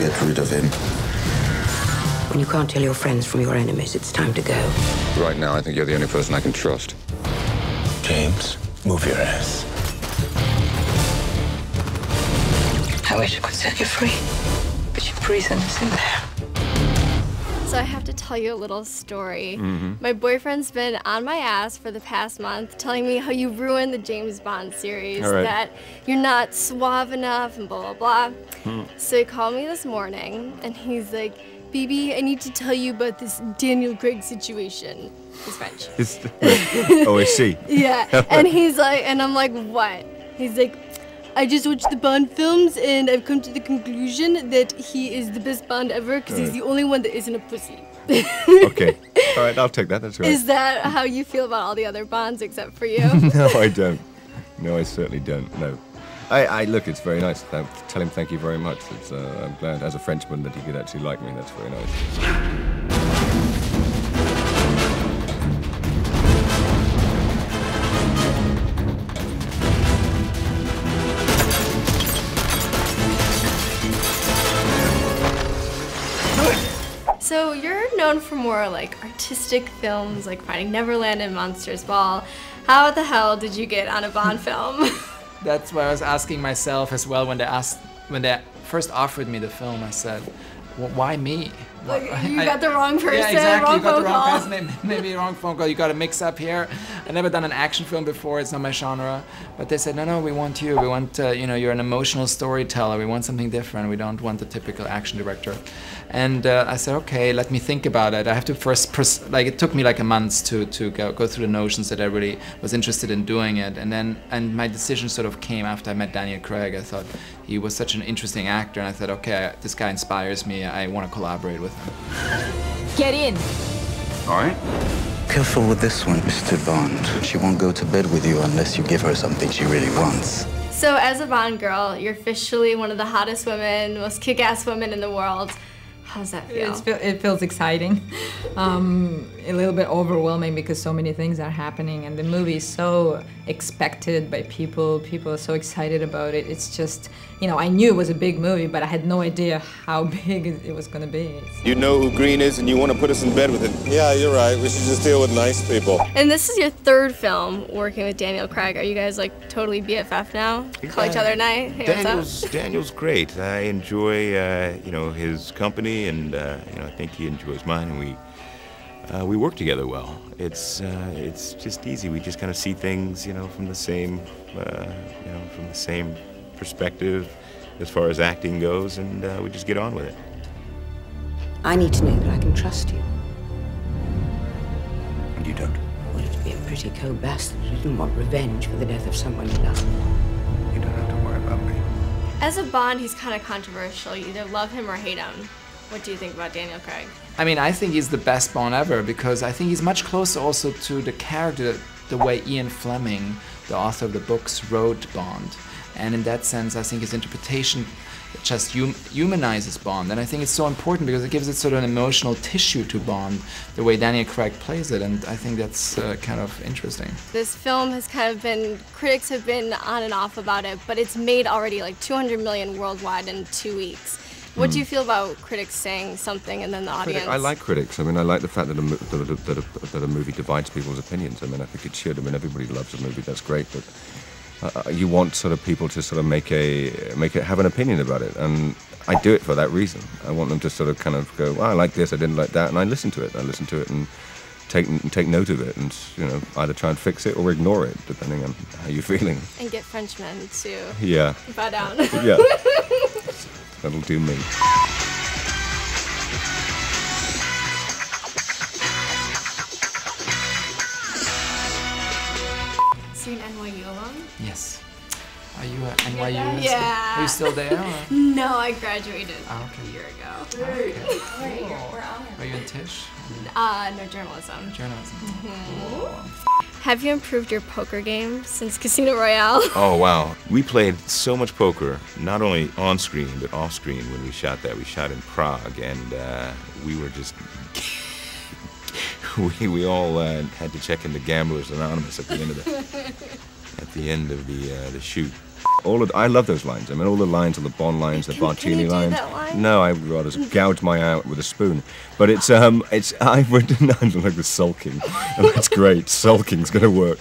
get rid of him. When you can't tell your friends from your enemies, it's time to go. Right now, I think you're the only person I can trust. James, move your ass. I wish I could set you free, but your prison is in there. So I have to tell you a little story. My boyfriend's been on my ass for the past month telling me how you ruined the James Bond series, that you're not suave enough and blah, blah, blah. So he called me this morning and he's like, "Baby, I need to tell you about this Daniel Craig situation." He's French. Oh, I see. Yeah, and he's like, and I'm like, what? He's like, "I just watched the Bond films and I've come to the conclusion that he is the best Bond ever because he's the only one that isn't a pussy." Okay. All right, I'll take that. That's right. Is that how you feel about all the other Bonds except for you? No, I don't. No, I certainly don't. No. I look, it's very nice. Tell him thank you very much. I'm glad, as a Frenchman, that he could actually like me. That's very nice. So you're known for more like artistic films like Finding Neverland and Monsters Ball. How the hell did you get on a Bond film? That's what I was asking myself as well when they first offered me the film. I said, well, why me? Like, you got the wrong person, yeah, exactly. wrong You got phone the wrong call. person, maybe a wrong phone call. You got a mix up here. I've never done an action film before. It's not my genre. But they said, no, we want you. We want, you're an emotional storyteller. We want something different. We don't want the typical action director. And I said, okay, let me think about it. I have to first, it took me like a month to go through the notions that I really was interested in doing it. And my decision sort of came after I met Daniel Craig. I thought he was such an interesting actor. And I thought, okay, this guy inspires me. I want to collaborate with him. Get in. All right. Careful with this one, Mr. Bond. She won't go to bed with you unless you give her something she really wants. So as a Bond girl, you're officially one of the hottest women, most kick-ass women in the world. How does that feel? It feels exciting, a little bit overwhelming because so many things are happening and the movie is so expected by people. People are so excited about it. It's just, I knew it was a big movie, but I had no idea how big it was going to be. You know who Green is and you want to put us in bed with him. Yeah, you're right. We should just deal with nice people. And this is your third film working with Daniel Craig. Are you guys like totally BFF now? Call each other at night? Hey, what's up? Daniel's great. I enjoy, his company, and I think he enjoys mine, and we work together well. It's just easy. We just kind of see things, from the same, perspective as far as acting goes, and we just get on with it. I need to know that I can trust you. And you don't. Well, it'd be a pretty cold bastard who didn't want revenge for the death of someone you love. You don't have to worry about me. As a Bond, he's kind of controversial. You either love him or hate him. What do you think about Daniel Craig? I mean, I think he's the best Bond ever because I think he's much closer also to the character, the way Ian Fleming, the author of the books, wrote Bond. And in that sense, I think his interpretation just humanizes Bond. And I think it's so important because it gives it sort of an emotional tissue to Bond, the way Daniel Craig plays it. And I think that's kind of interesting. This film has kind of been, critics have been on and off about it, but it's made already like 200 million worldwide in 2 weeks. What do you feel about critics saying something and then the audience? I like critics. I mean, I like the fact that a movie divides people's opinions. I mean, I think it should. I mean, everybody loves a movie. That's great, but you want sort of people to sort of have an opinion about it, and I do it for that reason. I want them to sort of kind of go, well, I like this, I didn't like that, and I listen to it. And take note of it, and either try and fix it or ignore it, depending on how you're feeling. And get Frenchmen to bow down. Yeah. That'll do me. So you're an NYU alum? Yes. Are you at NYU? Yeah. Are you still there? Or? No, I graduated okay. a year ago. Okay. We're on Are you in Tisch? No, journalism. Journalism. Cool. Have you improved your poker game since Casino Royale? Oh, wow. We played so much poker, not only on screen, but off screen when we shot that. We shot in Prague, and we were just... we all had to check into Gamblers Anonymous at the end of it. at the end of the shoot. I love those lines. I mean, all the lines, all the Bond lines, the Bartini lines. That line? No, I would rather gouge my eye out with a spoon. But I've written, I don't like the sulking. And that's great. Sulking's gonna work.